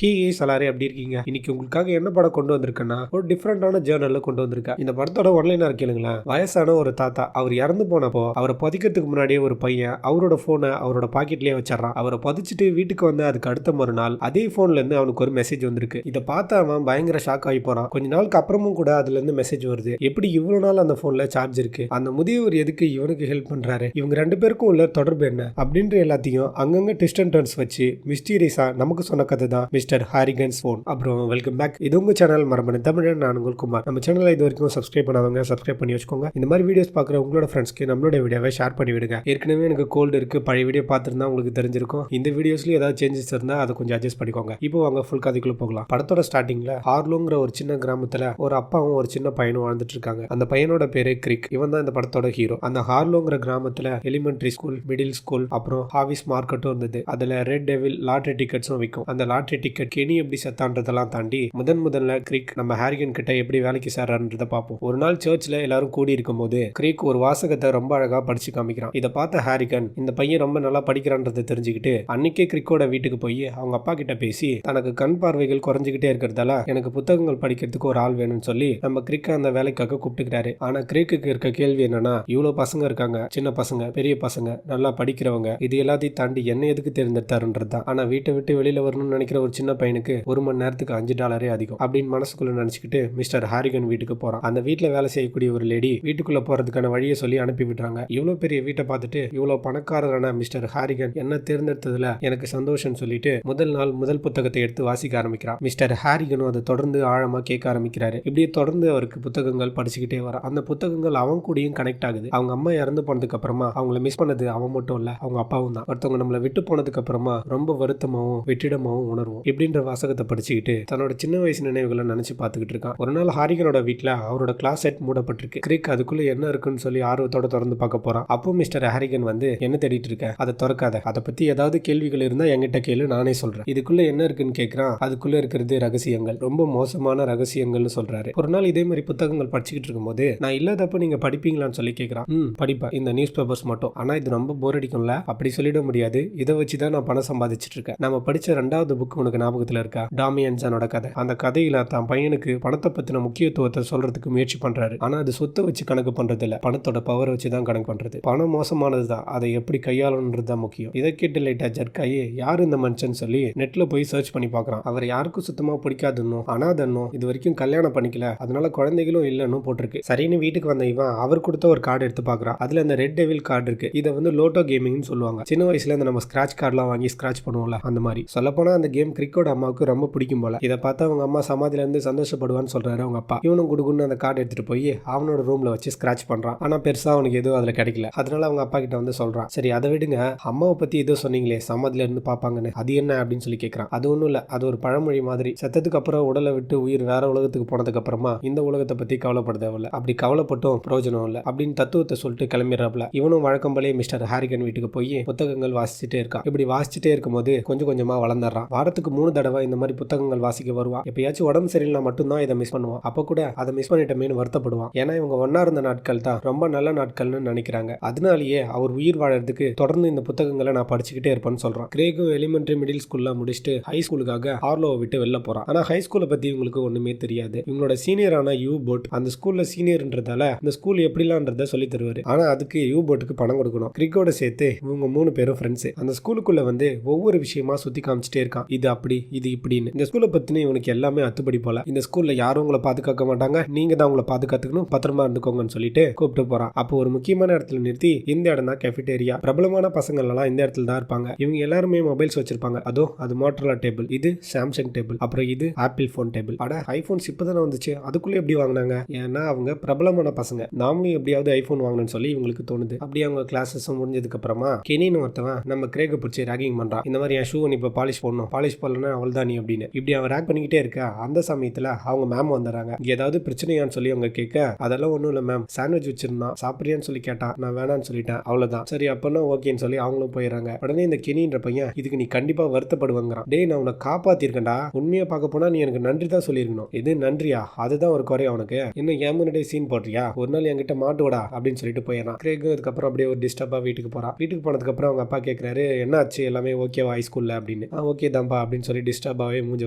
எல்லாரும் எப்படி இருக்கீங்க? இன்னைக்கு உங்களுக்காக என்ன படம் கொண்டு வந்திருக்கேன்னா ஒரு டிஃப்ரெண்டான ஜேர்னல்ல கொண்டு வந்திருக்கேன். இந்த படத்தோட ஒன்லைனா கேளுங்களேன். வயசான ஒரு தாத்தா அவர் இறந்து போனப்போ அவரை புதைக்கிறதுக்கு முன்னாடியே ஒரு பையன் அவரோட போனை அவரோட பாக்கெட்லயே வச்சிடறான். அவரை புதைச்சிட்டு வீட்டுக்கு வந்து அதுக்கு அடுத்த மறுநாள் அதே போன்ல இருந்து அவனுக்கு ஒரு மெசேஜ் வந்திருக்கு. இதை பார்த்து அவன் பயங்கர ஷாக் ஆகி போறான். கொஞ்ச நாளுக்கு அப்புறமும் கூட அதுல இருந்து மெசேஜ் வருது. எப்படி இவ்வளவு நாள் அந்த போன்ல சார்ஜ் இருக்கு? அந்த முதியவர் எதுக்கு இவனுக்கு ஹெல்ப் பண்றாரு? இவங்க ரெண்டு பேருக்கும் உள்ள தொடர்பு என்ன அப்படின்ற எல்லாத்தையும் அங்கங்க ட்விஸ்ட் அண்ட் டர்ன்ஸ் வச்சு மிஸ்டீரியஸா நமக்கு சொன்ன கதை தான் மிஸ்டர் ஹாரிகன்ஸ் போன். அப்புறம் வெல்கம் பேக். இது உங்க சேனல் மரபணு தமிழன். நான் உங்கள் குமார். நம்ம சேனலை இது வரைக்கும் சப்ஸ்கிரைப் பண்ணாதவங்க சப்ஸ்கிரைப் பண்ணி வச்சுக்கோங்க. இந்த மாதிரி வீடியோஸ் பார்க்குற உங்களோட ஃப்ரெண்ட்ஸ்க்கு நம்மளோட வீடியோவை ஷேர் பண்ணி விடுங்க. ஏற்கனவே எனக்கு கோல்டு இருக்கு, பழைய வீடியோ பார்த்துருந்தா உங்களுக்கு தெரிஞ்சிருக்கும். இந்த வீடியோஸ்லயும் ஏதாவது சேஞ்சஸ் இருந்தா அதை கொஞ்சம் அட்ஜஸ்ட் பண்ணிக்கோங்க. இப்போ வாங்க ஃபுல் கதைக்குள்ள போகலாம். படத்தோட ஸ்டார்டிங்ல ஹார்லோங்கிற ஒரு சின்ன கிராமத்துல ஒரு அப்பாவும் ஒரு சின்ன பையனும் வாழ்ந்துட்டு இருக்காங்க. அந்த பையனோட பேரு கிரிக். இவன் தான் இந்த படத்தோட ஹீரோ. அந்த ஹார்லோங்கிற கிராமத்துல எலிமெண்டரி ஸ்கூல், மிடில் ஸ்கூல், அப்புறம் ஹாவிஸ் மார்க்கெட்டும் இருந்தது. அதுல ரெட் டெவில் லாட்டரி டிக்கெட்ஸும் விற்கும். அந்த லாட்டரி டிக்கெட் கெனி எப்படி செத்தான்றதெல்லாம் தாண்டி முதல்ல கிரிக் நம்ம ஹாரிகன் கிட்ட எப்படி வேலைக்கு சேர்றான்றத பார்ப்போம். ஒரு நாள் சர்ச்ல எல்லாரும் கூடி இருக்கும் போது கிரிக் ஒரு வாசகத்தை ரொம்ப அழகா படிச்சு காமிக்கிறான். இதை பார்த்த ஹாரிகன் இந்த பையன் ரொம்ப நல்லா படிக்கிறான்றதை தெரிஞ்சுக்கிட்டு அன்னைக்கே கிரிக்கோட வீட்டுக்கு போய் அவங்க அப்பா கிட்ட பேசி தனக்கு கண் பார்வைகள் குறைஞ்சிக்கிட்டே இருக்கிறதால எனக்கு புத்தகங்கள் படிக்கிறதுக்கு ஒரு ஆள் வேணும்னு சொல்லி நம்ம கிரிக்க அந்த வேலைக்காக கூப்பிட்டுக்கிறாரு. ஆனா கிரிக்கு இருக்க கேள்வி என்னன்னா, இவ்வளவு பசங்க இருக்காங்க, சின்ன பசங்க, பெரிய பசங்க, நல்லா படிக்கிறவங்க, இது எல்லாத்தையும் தாண்டி என்ன எதுக்கு தேர்ந்தெடுத்தாருன்றதுதான். ஆனா வீட்டை விட்டு வெளியில வரணும்னு நினைக்கிற ஒரு சின்ன பையனுக்கு ஒரு மணி நேரத்துக்கு $5 அதிகம் அப்படின்னு மனசுக்குள்ள நினைச்சுக்கிட்டு மிஸ்டர் ஹாரிகன் வீட்டுக்கு போறான். அந்த வீட்டுல வேலை செய்யக்கூடிய ஒரு லேடி வீட்டுக்குள்ள போறதுக்கான வழியை சொல்லி அனுப்பி விடுறாங்க. இவ்வளவு பெரிய வீட்டை பார்த்துட்டு இவ்வளவு பணக்காரரான மிஸ்டர் ஹாரிகன் என்ன தேர்ந்தெடுத்ததுல எனக்கு சந்தோஷம் சொல்லிட்டு முதல் நாள் முதல் புத்தகத்தை எடுத்து வாசிக்க ஆரம்பிக்கிறான். மிஸ்டர் ஹாரிகனும் அதை தொடர்ந்து ஆழமா கேட்க ஆரம்பிக்கிறாரு. இப்படியே தொடர்ந்து அவருக்கு புத்தகங்கள் படிச்சுக்கிட்டே வர அந்த புத்தகங்கள் அவன் கூடயும் கனெக்ட் ஆகுது. அவங்க அம்மா இறந்து போனதுக்கு அப்புறமா அவங்கள மிஸ் பண்ணது அவன் மட்டும் இல்ல, அவங்க அப்பாவும் தான். ஒருத்தவங்க நம்மளை விட்டு போனதுக்கு அப்புறமா ரொம்ப வருத்தமாவும் வெற்றிடமாவும் உணர்வோம் இப்படின்ற வாசகத்தை படிச்சுக்கிட்டு தன்னோட சின்ன வயசு நினைவுகளை நினைச்சு பார்த்துக்கிட்டு இருக்கான். ஒரு நாள் ஹாரிகனோட வீட்டுல அவரோட கிளாஸ் செட் மூடப்பட்டிருக்கு. கிரிக் அதுக்குள்ள என்ன இருக்குன்னு சொல்லி ஆர்வத்தோட திறந்து பார்க்க போறான். அப்போ மிஸ்டர் ஹாரிகன் வந்து என்ன தேடிட்டு இருக்க, அதை திறக்காத, அதை பத்தி ஏதாவது கேள்விகள் இருந்தா என்கிட்ட கேளு, நானே சொல்றேன். இதுக்குள்ள என்ன இருக்குன்னு கேட்கிறான். அதுக்குள்ள இருக்கிறது ரகசியங்கள், ரொம்ப மோசமான ரகசியங்கள்னு சொல்றாரு. ஒரு நாள் இதே மாதிரி புத்தகங்கள் படிச்சுக்கிட்டு இருக்கும்போது நான் இல்லாதப்ப நீங்க படிப்பீங்களான்னு சொல்லி கேட்கிறான். படிப்பேன், இந்த நியூஸ் பேப்பர்ஸ் மட்டும். ஆனா இது ரொம்ப போர் அடிக்கும்ல? அப்படி சொல்லிட முடியாது, இதை வச்சுதான் நான் பணம் சம்பாதிச்சிட்டு இருக்கேன். நம்ம படிச்ச 2வது புக் உனக்கு ஞாபகத்துல இருக்கா? டாமியன்ஸனோட கதை. அந்த கதையில தான் பையனுக்கு பணத்தை பத்தின முக்கியத்துவத்தை சொல்றதுக்கு முயற்சி பண்றாரு. ஆனா அது சொத்தை வச்சு கணக்கு பண்றது இல்ல, பணத்தோட பவர் வச்சுதான் கணக்கு பண்றது. பணம் மோசமானதுதான், அதை எப்படி கையாளணுன்றதுதான் முக்கியம். இதை கேட்டு லைட்டா ஜர்க்காயி யாரு இந்த மனுஷன் சொல்லி நெட்ல போய் சர்ச் பண்ணி பாக்குறான். அவர் யாருக்கும் சுத்தமா பிடிக்காதுன்னு, அனாதன்னும், இது வரைக்கும் கல்யாணம் பண்ணிக்கல, அதனால குழந்தைகளும் இல்லன்னு போட்டிருக்கு. சரின்னு வீட்டுக்கு வந்த இவன் அவர் கொடுத்த ஒரு கார்டு எடுத்து பாக்குறான். அதுல அந்த ரெட் டெவில் கார்டு இருக்கு. இதை வந்து லோட்டோ கேமிங்னு சொல்லுவாங்க. சின்ன வயசுல இந்த நம்ம ஸ்கிராட்ச் கார்டுலாம் வாங்கி ஸ்கிராட்ச் பண்ணுவோம்ல, அந்த மாதிரி. சொல்ல போனா அந்த கேம் கிரிக்கோட அம்மாவுக்கு ரொம்ப பிடிக்கும் போல. இதை பார்த்தா அவங்க அம்மா சமாதியில இருந்து சந்தோஷப்படுவான்னு சொல்றாரு அவங்க அப்பா. இவனும் குடுகுன்னு அந்த கார்டு எடுத்துட்டு போய் அவனோட ரூம்ல வச்சு ஸ்கிராட்ச் பண்றான். ஆனா பெருசா அவனுக்கு எதுவும் அதுல கிடைக்கல. அதனால அவங்க அப்பா கிட்ட வந்து சொல்றான், சரி அதை விடுங்க, அம்மாவை பத்தி ஏதோ சொன்னீங்களே சமாதியில இருந்து பாப்பாங்கன்னு, அது என்ன அப்படின்னு சொல்லி கேட்கறான். அது ஒண்ணும் இல்ல, அது ஒரு பழமொழி மாதிரி. செத்ததுக்கு அப்புறம் உடலை விட்டு உயிர் வேற உலகத்துக்கு போனதுக்கு அப்புறமா இந்த உலகத்தை பத்தி கவலைப்பட தேவையில்ல, அப்படி கவலைப்பட்டும் பிரயோஜனம் இல்ல அப்படின்னு தத்துவத்தை சொல்லிட்டு கிளம்பிடுறாப்ல. இவனும் வழக்கம் போலே மிஸ்டர் ஹாரிகன் வீட்டுக்கு போய் புத்தகங்கள் வாசிச்சுட்டே இருக்கான். இப்படி வாசிச்சுட்டே இருக்கும்போது கொஞ்சம் கொஞ்சமா வளர்ந்துறான். வாரத்துக்கு 3 தடவை இந்த மாதிரி புத்தகங்கள் வாசிக்க வருவான். எப்பயாச்சும் உடம்பு சரியில்லை மட்டும்தான் இதை மிஸ் பண்ணுவான். அப்ப கூட அதை மிஸ் பண்ணிட்டமேனு வருத்தப்படுவான். ஏன்னா இவங்க ஒன்னா இருந்த நாட்கள் தான் ரொம்ப நல்ல நாட்கள்னு நினைக்கிறாங்க. அதனாலேயே அவர் உயிர் வாழறதுக்கு தொடர்ந்து இந்த புத்தகங்களை நான் படிச்சுக்கிட்டே இருப்பேன்னு சொல்றான். கிரேகும் எலிமெண்டரி மிடில் ஸ்கூல்ல முடிச்சுட்டு ஹை ஸ்கூலுக்காக ஹார்லோவை விட்டு வெளில போறான். ஆனா ஹை ஸ்கூலை பத்தி இவங்களுக்கு ஒண்ணுமே தெரியாது. இவங்களோட சீனியரான யூ போட் அந்த ஸ்கூல்ல சீனியர்ன்றதால இந்த ஸ்கூல் எப்படிலான்றத சொல்லி தருவாரு. ஆனா அதுக்கு யூ போட்டுக்கு பணம் கொடுக்கணும். கிரிக்கோட சேர்த்து இவங்க 3 பேரும் ஃப்ரெண்ட்ஸ். அந்த ஸ்கூலுக்குள்ள வந்து ஒவ்வொரு விஷயமா சுத்தி காமிச்சிட்டே இருக்கான். இது அப்படி, இது இப்படின்னு. இந்த ஸ்கூலை பத்தின இவனுக்கு எல்லாமே அத்துப்படி போல. இந்த ஸ்கூல்ல யாரும் உங்களை பாதுகாக்க மாட்டாங்க, நீங்க தான் உங்களை பாதுகாத்துக்கணும், பத்திரமா இருந்துக்கோங்கன்னு சொல்லிட்டு கூப்பிட்டு போறான். அப்போ ஒரு முக்கியமான இடத்துல நிறுத்தி, இந்த இடம் தான் கேஃபிடேரியா, பிரபலமான பசங்க எல்லாம் இந்த இடத்துல தான் இருப்பாங்க, இவங்க எல்லாருமே மொபைல்ஸ் வச்சிருப்பாங்க, அதோ அது மோட்டரோலா டேபிள், இது சாம்சங் டேபிள், அப்புறம் இது ஆப்பிள் போன் டேபிள். அட ஐபோன்ஸ் இப்பதானே வந்துச்சு, அதுக்குள்ள எப்படி வாங்கினாங்க? ஏன்னா அவங்க பிரபலமான பசங்க, நாமளும் எப்படியாவது ஐபோன் வாங்கணும்னு சொல்லி இவங்களுக்கு தோணுது. அப்படியே அவங்க கிளாஸஸ் முடிஞ்சதுக்கு அப்புறமா கெனின்னு ஒருத்தவன் நம்ம கிரேக பிடிச்சி ராகிங் பண்றான். இந்த மாதிரி என் ஷூ நீ இப்போ பாலிஷ் போடணும், பாலிஷ் போடலன்னா அவள் தான் நீ அப்படின்னு. இப்படி அவன் ரேக் பண்ணிக்கிட்டே இருக்க அந்த சமயத்துல அவங்க மேம் வந்துடுறாங்க. ஏதாவது பிரச்சனையான்னு சொல்லி அவங்க கேட்க, அதெல்லாம் ஒன்றும் இல்லை மேம், சாண்ட்விச் வச்சிருந்தான் சாப்பிட்றியான்னு சொல்லி கேட்டா, நான் வேணான்னு சொல்லிட்டேன், அவ்வளோதான். சரி அப்பன்னா ஓகேன்னு சொல்லி அவங்களும் போயிடறாங்க. உடனே இந்த கெனின்ற பையன், இதுக்கு நீ கண்டிப்பா வருத்தப்படுவாங்கிறான். டேய் நான் உன்னை காப்பாத்திருக்கேன்டா, உண்மையா பார்க்க போனா நீ எனக்கு நன்றி தான் சொல்லியிருக்கணும். இது நன்றியா? அதுதான் ஒரு குறை அவனுக்கு. இன்னும் ஏன் முன்னாடியே சீன் போடுறியா? ஒரு நாள் என்கிட்ட மாட்டுவடா அப்படின்னு சொல்லிட்டு போயிடறான். கிரேக்கும் அதுக்கப்புறம் அப்படியே ஒரு டிஸ்டர்பா வீட்டுக்கு போறான். வீட்டுக்கு போனதுக்கு அப்புறம் அவங்க அப்பா கேட்கிறாரு, என்ன ஆச்சு, எல்லாமே ஓகேவா ஹை ஸ்கூல்ல அப்படின்னு. ஓகே தான்பா அப்படின்னு சொல்லி டிஸ்டர்பாவே மூஞ்ச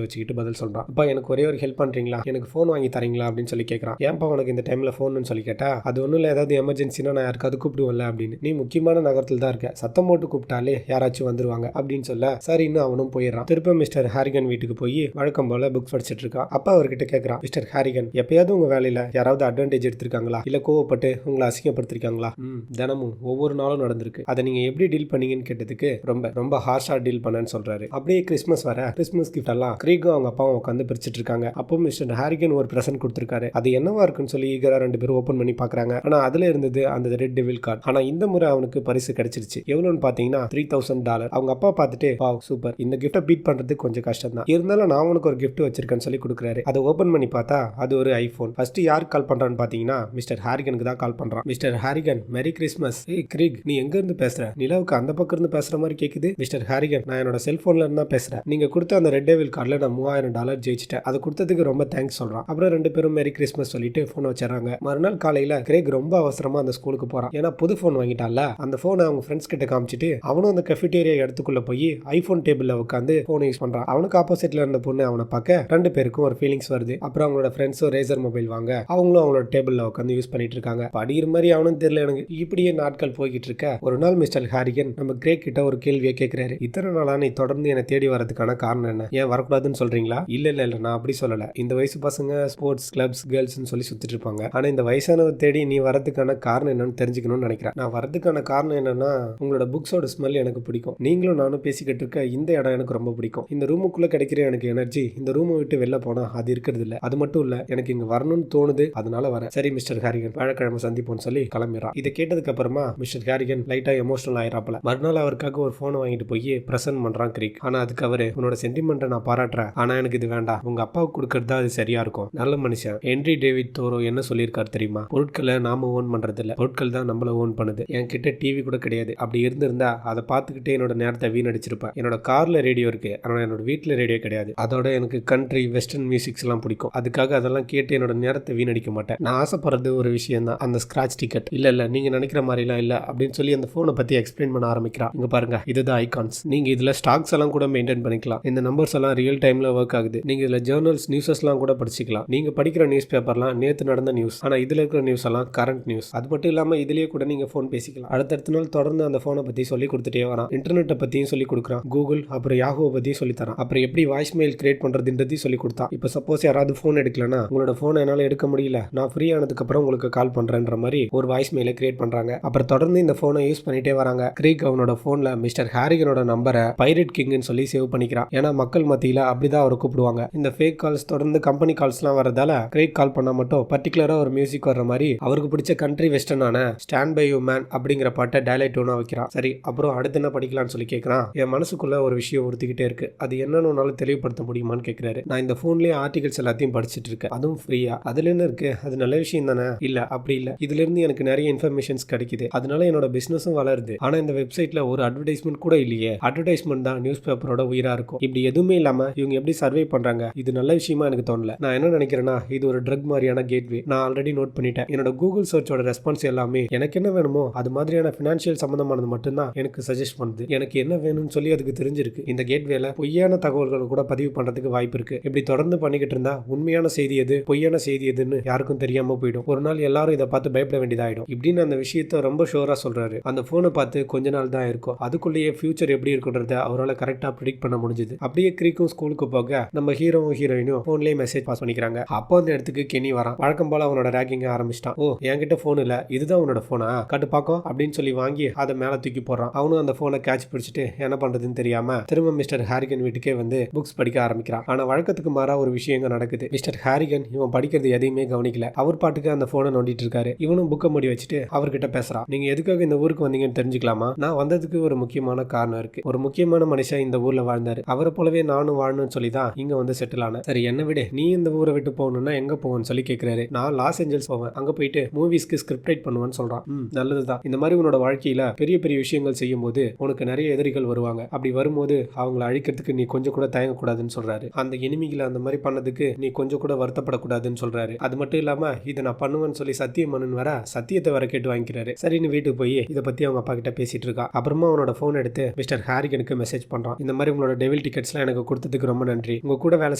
வச்சுக்கிட்டு பதில் சொல்றான். அப்பா எனக்கு ஒரே ஒரு ஹெல்ப் பண்றீங்களா, எனக்கு ஃபோன் வாங்கி தரீங்களா அப்படின்னு சொல்லி கேட்கறான். ஏன்பா உனக்கு இந்த டைம்ல ஃபோன்னு சொல்லி கேட்டா, அது ஒன்றும் இல்லை, ஏதாவது எமர்ஜென்சினா நான் யாருக்காவது கூப்பிடுவேன்ல அப்படின்னு. நீ முக்கியமான நகரத்தில் தான் இருக்க, சத்தம் போட்டு கூப்பிட்டாலே யாராச்சும் வந்துருவாங்க அப்படின்னு சொல்ல சரின்னு அவனும் போயிடறான். திரும்ப மிஸ்டர் ஹாரிகன் வீட்டுக்கு போய் வழக்கம் போல புக்ஸ் படிச்சிட்டு இருக்கான். அப்பா அவர்கிட்ட கேட்கறான், மிஸ்டர் ஹாரிகன் எப்பயாவது உங்க வேலையில யாராவது அட்வான்டேஜ் எடுத்திருக்காங்களா, இல்ல கோவப்பட்டு உங்களை அசிங்கப்படுத்திருக்காங்களா? தினமும் ஒவ்வொரு நாளும் நடந்திருக்கு. அதை நீங்க எப்படி டீல் பண்ணீங்கன்னு கேட்டதுக்கு ரொம்ப ரொம்ப ஹார்ஷா டீல் பண்ணேன்னு சொல்றாரு. அப்படியே கிறிஸ்மஸ் வர கிறிஸ்மஸ் கிஃப்ட் எல்லாம் கிரீக்கும் அவங்க அப்பாவும் உட்காந்து பிரிச்சுட்டு இருக்காங்க. அப்போ மிஸ்டர் ஹாரிகன் ஒரு பிரசன்ட் கொடுத்திருக்காரு. அது என்னவா இருக்குன்னு சொல்லி ஈகரா ரெண்டு பேரும் ஓபன் பண்ணி பாக்குறாங்க. ஆனா அதுல இருந்தது அந்த ரெட் டெவில் கார்டு. ஆனா இந்த முறை அவனுக்கு பரிசு கிடைச்சிருச்சு. எவ்வளவுன்னு பாத்தீங்கன்னா $3000. அவங்க அப்பா பார்த்துட்டு வாவ் சூப்பர், இந்த கிஃப்ட்டை பீட் பண்றது கொஞ்சம் கஷ்டம் தான், இருந்தாலும் நான் உனக்கு ஒரு கிஃப்ட் வச்சிருக்கேன்னு சொல்லி கொடுக்குறாரு. அதை ஓபன் பண்ணி பார்த்தா அது ஒரு ஐபோன். ஃபர்ஸ்ட் யாருக்கு கால் பண்றான்னு பாத்தீங்கன்னா மிஸ்டர் ஹாரிகனுக்கு தான் கால் பண்றான். மிஸ்டர் ஹாரிகன் மெரி கிறிஸ்மஸ். ஏய் கிரிக், நீ எங்க இருந்து பேசுற? நிலவுக்கு அந்த பக்கம் இருந்து பேசுற மாதிரி கேக்குது. மிஸ்டர் ஹாரிகன், நான் என்னோட செல்போன்ல இருந்து தான் பேசுறேன். நீங்க கொடுத்த அந்த ரெட் டெவில் கார்டுல நான் $3000 ஜெயிச்சிட்டேன். அதை கொடுத்ததுக்கு ரொம்ப தேங்க்ஸ் சொல்றான். அப்புறம் ரெண்டு பேரும் மெரி கிறிஸ்மஸ் சொல்லிட்டு போன் வச்சிடறாங்க. மறுநாள் காலையில கிரேக் ரொம்ப அவசரமா அந்த ஸ்கூலுக்கு போறான். ஏன்னா புது போன் வாங்கிட்டான்ல. அந்த போனை அவங்க ஃப்ரெண்ட்ஸ் கிட்ட காமிச்சிட்டு அவனும் அந்த கஃபிட்டேரியா இடத்துக்குள்ள போய் ஐபோன் டேபிள்ல உட்காந்து போன் யூஸ் பண்றான். அவனுக்கு ஆப்போசிட்ல இருந்த பொண்ணு அவனை பார்க்க ரெண்டு பேருக்கும் ஒரு ஃபீலிங்ஸ் வருது. அப்புறம் அவங்களோட ஃப்ரெண்ட்ஸும் ரேசர் மொபைல் வாங்க அவங்களும் அவங்களோட டேபிள்ல உட்காந்து யூஸ் பண்ணிட்டு இருக்காங்க. படிக்கிற மாதிரி அவனும் தெரியல எனக்கு. இப்படியே நாட்கள் போய்கிட்டு இருக்க ஒரு நாள் மிஸ்டர் ஹாரிகன் நம்ம கிரேக் கிட்ட ஒரு கேள்வியை கேட்கிறாரு. இத்தனை நாளா நீ தொடர்ந்து என்னை தேடி வரதுக்கான காரணம் என்ன? ஏன் வரக்கூடாதுன்னு சொல்றீங்களா? இல்ல இல்ல இல்ல, நான் அப்படி சொல்லல. இந்த வயசு பசங்க ஸ்போர்ட்ஸ் கிளப்ஸ் கேர்ள்ஸ்னு சொல்லி சுத்திட்டு இருப்பாங்க. ஆனா இந்த வயசானவ தேடி நீ வரதுக்கான காரணம் என்னன்னு தெரிஞ்சுக்கணும்னு நினைக்கிறேன். நான் வரதுக்கான காரணம் என்னன்னா உங்களோட புக்ஸோட ஸ்மெல் எனக்கு பிடிக்கும். நீங்களும் நானும் பேசிக்கிட்டு இருக்க இந்த இடம் எனக்கு ரொம்ப பிடிக்கும். இந்த ரூமுக்குள்ள கிடைக்கிற எனக்கு எனர்ஜி இந்த ரூமை விட்டு வெளில போனா அது இருக்கிறது இல்ல. அது மட்டும் இல்ல, எனக்கு இங்க வரணும்னு தோணுது, அதனால வரேன். சரி மிஸ்டர் ஹாரிகன், வியாழக்கிழமை சந்திப்போம்னு சொல்லி கிளம்பிடுறான். இதை கேட்டதுக்கு அப்புறமா மிஸ்டர் ஹாரிகன் லைட்டா எமோஷனல் ஆயிராப்ல. மறுநாள் அவருக்காக ஒரு போனை வாங்கிட்டு போய் பிரசன்ட் பண்றான் கிரிக். ஆனா அதுக்கு அவரு, உன்னோட சென்டிமெண்ட்டை நான் பாராட்டுறேன், ஆனா எனக்கு இது வேண்டாம், உங்க அப்பாவுக்கு கொடுக்கறதா அது சரியா இருக்கும். நல்ல மனுஷன் ஹென்ரி டேவிட் தோரோ என்ன சொல்லியிருக்காரு தெரியுமா? பொருட்களை நாம ஓன் பண்றது இல்ல, பொருட்கள் தான் நம்மள ஓன் பண்ணுது. என்கிட்ட டிவி கூட கிடையாது. அப்படி இருந்திருந்தா அதை பார்த்துக்கிட்டே என்னோட நேரத்தை வீணடிச்சிருப்பேன். என்னோட கார்ல ரேடியோ இருக்கு, ஆனா என்னோட வீட்டுல ரேடியோ கிடையாது. அதோட எனக்கு கண்ட்ரி வெஸ்டர்ன் மியூசிக்ஸ் எல்லாம் பிடிக்கும். அதுக்காக அதெல்லாம் கேட்டு என்னோட நேரத்தை வீணடிக்க மாட்டேன். நான் ஆசைப்படுறது ஒரு விஷயம் தான், அந்த ஸ்கிராட்ச் டிக்கெட். இல்ல இல்ல, நீங்க நினைக்கிற மாதிரி எல்லாம் இல்ல அப்படின்னு சொல்லி அந்த போனை பத்தி எக்ஸ்பிளைன் பண்ண ஆரம்பிக்கிறான். இங்க பாருங்க, இதுதான் ஐகான்ஸ். நீங்க இதுல ஸ்டாக்ஸ் எல்லாம் கூட மெயின்டைன் பண்ணிக்கலாம். இந்த நம்பர்ஸ் எல்லாம் ரியல் டைம்ல ஒர்க் ஆகுது. நீங்க இதுல ஜர்னல்ஸ் நியூஸஸ் எல்லாம் கூட படிச்சுக்கலாம். நீங்க படிக்கிற நியூஸ் பேப்பர்லாம் நேத்து நடந்த நியூஸ், ஆனா இதுல இருக்கிற நியூஸ் எல்லாம் கரண்ட் நியூஸ். அது மட்டும் இல்லாம இதுலயே கூட நீங்க போன் பேசிக்கலாம். அடுத்தடுத்த நாள் தொடர்ந்து அந்த போனை பத்தி சொல்லி கொடுத்துட்டே வரான். இன்டர்நெட்டை பத்தியும் சொல்லி கொடுக்குறான். கூகுள் அப்புறம் யாஹூவை பத்தியும் சொல்லி தரான். அப்புறம் எப்படி வாய்ஸ் மெயில் கிரியேட் பண்றதுன்றதையும் சொல்லி கொடுத்தான். இப்போ சப்போஸ் யாராவது போன் எடுக்கலனா, உங்களோட போனை என்னால எடுக்க முடியல, நான் ஃப்ரீ ஆனதுக்கு அப்புறம் உங்களுக்கு கால் பண்றேன்ற மாதிரி ஒரு வாய்ஸ் மெயிலை கிரியேட் பண்றாங்க. அப்புறம் தொடர்ந்து இந்த போனை யூஸ் பண்ணிட்டே வராங்க. கிரீக் அவனோட போன்ல மிஸ்டர் ஹாரிகனோட நம்பரை பைரட் கிங்னு சொல்லி சேவ் பண்ணிக்கிறான். ஏன்னா மக்கள் மத்தியில அப்படிதான் அவரை கூப்பிடுவாங்க. இந்த ஃபேக் கால்ஸ் தொடர்ந்து கம்பெனி கால்ஸ்லாம் வரதால கிரீக் கால் பண்ணா மட்டும் பர்டிகுலரா ஒரு மியூசிக் வர்ற மாதிரி அவருக்கு பிடிச்ச கண்ட்ரி வெஸ்டர்னான ஸ்டாண்ட் பை யூ மேன் அப்படிங்கிற பாட்டை டைலைட் டோனா வைக்கிறான். சரி, அப்புறம் அடுத்து என்ன படிக்கலாம்னு சொல்லி கேட்கறான். என் மனசுக்குள்ள ஒரு விஷயம் உறுத்திக்கிட்டே இருக்கு, அது என்னன்னு உன்னால தெளிவுபடுத்த முடியுமான்னு கேட்கிறாரு. நான் இந்த போன்லயே ஆர்டிகல்ஸ் எல்லாத்தையும் படிச்சுட்டு இருக்கேன், அதுவும் ஃப்ரீயா. அதுல என்ன இருக்கு, அது நல்ல விஷயம் தானே? இல்ல அப்படி இல்ல, இதுல இருந்து எனக்கு நிறைய இன்ஃபர்மேஷன்ஸ் கிடைக்குது, அதனால என்னோட பிசினஸும் வளருது. ஆனா இந்த வெப்சைட்ல ஒரு அட்வர்டைஸ்மெண்ட் கூட இல்லையே. அட்வர்டைஸ்மெண்ட் தான் நியூஸ் பேப்பரோட உயிரா இருக்கும். இப்படி எதுவுமே இல்லாம இவங்க எப்படி சர்வே பண்றாங்க? இது நல்ல விஷயமா எனக்கு தோணல. நான் என்ன நினைக்கிறேன்னா, இது ஒரு ட்ரக் மாதிரியான கேட்வே. நான் ஆல்ரெடி நோட் பண்ணிட்டேன். என்னோட கூகுள் சர்ச்சோட ரெஸ்பான்ஸ் எல்லாமே எனக்கு என்ன வேணுமோ அது மாதிரியான பினான்சியல் சம்பந்தமானது மட்டும்தான் எனக்கு சஜஸ்ட் பண்ணுது. எனக்கு என்ன வேணும்னு சொல்லி அதுக்கு தெரிஞ்சிருக்கு. இந்த கேட்வேல பொய்யான தகவல்களை கூட பதிவு பண்றதுக்கு வாய்ப்பு இருக்கு. இப்படி தொடர்ந்து பண்ணிக்கிட்டு இருந்தா உண்மையான செய்தி எது பொய்யான செய்தி எதுன்னு யாருக்கும் தெரியாம போயிடும். ஒரு நாள் எல்லாரும் இதை பார்த்து பயப்பட வேண்டியதாயிடும். இப்படின்னு அந்த விஷயத்த ரொம்ப ஷோரா சொல்றாரு. அந்த போனை பார்த்து கொஞ்ச நாள் தான் இருக்கும், அதுக்குள்ளேயே ஃபியூச்சர் எப்படி இருக்குன்றத அவரால் கரெக்டா ப்ரிடிக்ட் பண்ண முடிஞ்சது. அப்படியே கிரிக்கும் ஸ்கூலுக்கு போக நம்ம ஹீரோவும் ஹீரோயினும் போன்லயே மெசேஜ் பாஸ் பண்ணிக்கிறாங்க. அப்போ அந்த இடத்துக்கு கெனி வரான். வழக்கம் போல அவனோட ரேக்கிங்க ஆரம்பிச்சிட்டான். ஓ, என்கிட்ட போன் இல்ல, இதுதான் உன்னோட போனா, காட்டு பாக்கோ அப்படின்னு சொல்லி வாங்கி அதை மேல தூக்கி போடுறான். அவனும் அந்த போனை கேட்ச் பிடிச்சிட்டு என்ன பண்றதுன்னு தெரியாம திரும்ப மிஸ்டர் ஹாரிகன் வீட்டுக்கே வந்து புக்ஸ் படிக்க ஆரம்பிக்கிறான். ஆனா வழக்கத்துக்கு மாறா ஒரு விஷயம் நடக்குது. மிஸ்டர் ஹாரிகன் இவன் படிக்கிறது எதையுமே கவனிக்கல. அவர் பாட்டுக்கு அந்த போனை நோண்டிட்டு இருக்காரு. இவனும் புக்கை மூடி வச்சுட்டு அவர்கிட்ட பேசுறான். நீங்க எதுக்காக இந்த ஊருக்கு வந்தீங்கன்னு தெரிஞ்சுக்கலாமா? நான் வந்ததுக்கு ஒரு முக்கியமான காரணம் இருக்கு. ஒரு முக்கியமான மனுஷன் இந்த ஊர்ல வாழ்ந்தாரு, அவரை போலவே நானும் வாழணும்னு சொல்லி தான் இங்க வந்து செட்டில் ஆனேன். சரி, என்ன விட நீ இந்த ஊரை விட்டு போகணும்னா எங்க போகணும்னு சொல்லி கேட்கிறாரு. நான் லாஸ் ஏஞ்சல்ஸ் போவேன், அங்க போயிட்டு மூவிஸ்க்கு ஸ்கிரிப்ட் ரைட் பண்ணுவேன்னு சொல்றான். நல்லதுதான். இந்த மாதிரி உன்னோட வாழ்க்கையில பெரிய பெரிய விஷயங்கள் செய்யும் போது உனக்கு நிறைய எதிரிகள் வருவாங்க. அப்படி வரும்போது அவங்களை அழிக்கிறதுக்கு நீ கொஞ்சம் கூட தயங்கக்கூடாதுன்னு சொல்றாரு. அந்த எனிமிகளை அந்த மாதிரி பண்ணதுக்கு நீ கொஞ்சம் கூட வருத்தப்படக்கூடாதுன்னு சொல்றாரு. அது மட்டும் இல்லாம இதை நான் பண்ணுவேன்னு சொல்லி சத்தியம் பண்ணுன்னு வர சத்தியத்தை வர கேட்டு வாங்கிக்கிறாரு. சரின்னு வீட்டுக்கு போய் இதை பத்தி அவங்க அப்பா கிட்ட பேசிட்டு இருக்கா. அப்புறமா அவனோட போன் எடுத்து மிஸ்டர் ஹாரிகனுக்கு மெசேஜ் பண்றான். இந்த மாதிரி உங்களோட டெவில் டிக்கெட்ஸ்லாம் எனக்கு கொடுத்ததுக்கு ரொம்ப நன்றி, உங்க கூட வேலை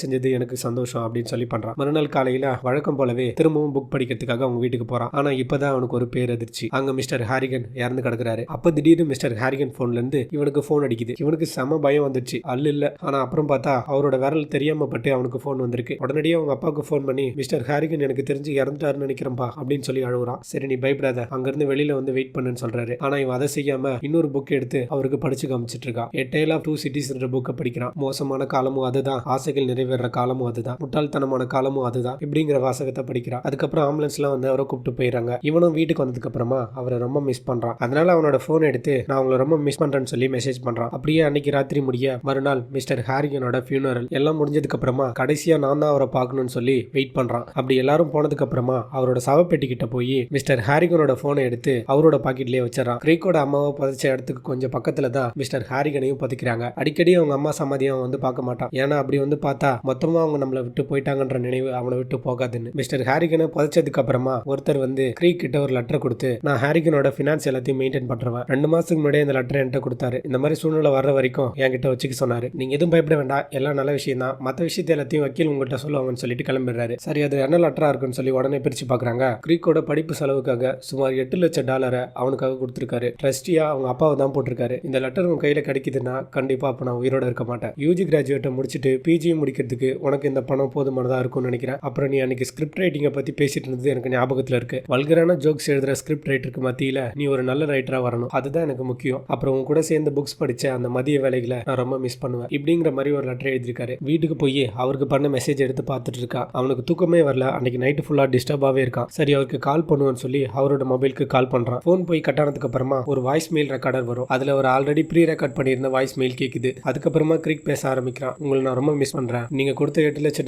செஞ்சது எனக்கு சந்தோஷம் அப்படின்னு சொல்லி பண்றான். மறுநாள் காலையில வழக்கம் போலவே திரும்பவும் புக் படிக்கிறதுக்காக அவங்க வீட்டுக்கு போறான். ஆனா இப்பதான் அவனுக்கு ஒரு பேர் அதிர்ச்சி. அங்க மிஸ்டர் ஹாரிகன் இறந்து கிடக்குறாரு. அப்ப திடீர்னு மிஸ்டர் ஹாரிகன் போன்ல இருந்து இவனுக்கு போன் அடிக்குது. இவனுக்கு செம பயம் வந்துச்சு. அல்ல இல்ல, ஆனா அப்புறம் பார்த்தா அவரோட விரல் தெரியாம பட்டு அவனுக்கு போன் வந்திருக்கு. உடனடியே அவங்க அப்பாவுக்கு போன் பண்ணி மிஸ்டர் ஹாரிகன் எனக்கு தெரிஞ்சு இறந்துட்டாருன்னு நினைக்கிறேன்பா அப்படின்னு சொல்லி அழுகுறான். சரி நீ பயப்படாத, அங்கிருந்து வெளியில வந்து வெயிட் பண்ணுன்னு சொல்றாரு. ஆனா இவன் அதை செய்யாம இன்னொரு புக் எடுத்து அவருக்கு படிச்சு காமிச்சிட்டு இருக்கான். A Tale of Two Cities என்ற புக்கை படிக்கிறான். மோசமான காலமும் அதுதான், ஆசைகள் நிறைவேற காலமும் அதுதான், முட்டாள்தனமான காலமும் அதுதான் இப்படிங்கிற வாசகத்தை படிக்கிறான். அதுக்கப்புறம் ஆம்புலன்ஸ்லாம் வந்து அவரை கூப்பிட்டு போயிடறாங்க. இவனும் வீட்டுக்கு வந்ததுக்கு அப்புறமா அவரை ரொம்ப மிஸ் பண்றான். அதனால அவனோட போன் எடுத்து நான் அவங்களை ரொம்ப மிஸ் பண்றேன்னு சொல்லி மெசேஜ் பண்றான். அப்படியே அன்னைக்கு ராத்திரி முடிய மறுநாள் மிஸ்டர் ஹாரிகனோட ஃபியூனரல் எல்லாம் முடிஞ்சதுக்கு அப்புறமா கடைசியா நான் தான் அவரை பார்க்கணும்னு சொல்லி வெயிட் பண்றான். அப்படி எல்லாரும் போனதுக்கு அப்புறமா அவரோட சவப்பெட்டி கிட்ட போய் மிஸ்டர் ஹாரிகனோட போனை எடுத்து அவரோட பாக்கெட்லயே வச்சிடறான். கிரீக்கோட அம்மாவை புதைச்ச இடத்துக்கு கொஞ்சம் பக்கத்துல தான் மிஸ்டர் ஹாரிகனையும் புதைக்கிறாங்க. அடிக்கடி அவங்க அம்மா சமாதியை வந்து பார்க்க மாட்டான். ஏன்னா அப்படி வந்து பார்த்தா மொத்தமா அவங்க நம்மளை விட்டு போயிட்டாங்கன்ற நினைவு அவனை விட்டு போகாதுன்னு. மிஸ்டர் ஹாரிகனை புதைச்சதுக்கு அப்புறமா ஒருத்தர் வந்து கிரீக் கிட்ட ஒரு லெட்டர் கொடுத்து நான் ஹாரிகனோட ஃபினான்ஸ் எல்லாத்தையும் மெயின்டைன் பண்றேன், 2 மாசத்துக்கு முன்னாடியே இந்த லெட்டர் என்கிட்ட கொடுத்தாரு, இந்த மாதிரி சூழ்நிலை வர்ற வரைக்கும் என்கிட்ட வச்சுக்க சொன்னாரு, நீங்க எதுவும் பயப்பட வேண்டாம், எல்லாம் நல்ல விஷயம் தான், மற்ற விஷயத்தை எல்லாத்தையும் வக்கீல் உங்ககிட்ட சொல்லுவாங்கன்னு சொல்லிட்டு கிளம்பிடுறாரு. சரி அது என்ன லெட்டரா இருக்குன்னு சொல்லி உடனே பிரிச்சு பாக்குறாங்க. கிரீக்கோட படிப்பு செலவுக்காக சுமார் $8 லட்சம் அவனுக்காக கொடுத்திருக்காரு. ட்ரஸ்டியா அவங்க அப்பாவை தான் போட்டிருக்காரு. இந்த லெட்டர் உங்க கையில கிடைக்குதுன்னா கண்டிப்பா அப்ப நான் உயிரோட இருக்க மாட்டேன். யூஜி கிராஜுவேட்டை முடிச்சுட்டு பிஜி முடிக்கிறதுக்கு உனக்கு இந்த பணம் போதுமானதா இருக்கும்னு நினைக்கிறேன். அப்புறம் நீ அன்னைக்கு ஸ்கிரிப்ட் ரைட்டிங்கை பத்தி பேசிட்டு இருந்தது எனக்கு ஞாபகத்துல இருக்கு. வல்கரான ஜோக்ஸ் எழுதுற ஸ்கிரிப்ட் ரைட்டருக்கு மத்தியில நீ ஒரு நல்ல ரைட்டரா வரணும், அதுதான் எனக்கு முக்கியம். அப்புறம் உங்க கூட சேர்ந்து புக்ஸ் படிச்ச அந்த மதிய வேலைகளை நான் ரொம்ப மிஸ் பண்ணுவேன் இப்படிங்கிற மாதிரி ஒரு லெட்டர் எழுதிருக்காரு. வீட்டுக்கு போய் அவருக்கு பண்ண மெசேஜ் எடுத்து பார்த்துட்டு இருக்கான். அவனுக்கு தூக்கமே வரல. அன்னைக்கு நைட்டு ஃபுல்லா டிஸ்டர்பாவே இருக்கான். சரி அவருக்கு கால் பண்ணுவேன்னு சொல்லி அவரோட மொபைலுக்கு கால் பண்றான். போன் போய் கட் ஆனதுக்கு அப்புறமா ஒரு வாய்ஸ் மெயில் ரெக்கார்டர் வரும். அதுல ஒரு ஆல்ரெடி ப்ரீ ரெக்கார்ட் பண்ணியிருந்த வாய்ஸ் மெயில் கேக்குது. அதுக்கப்புறமா கிரிக் பேச ஆரம்பிக்கிறான். உங்களை நான் ரொம்ப மிஸ் பண்றேன், நீங்க கொடுத்த $8 லட்சம்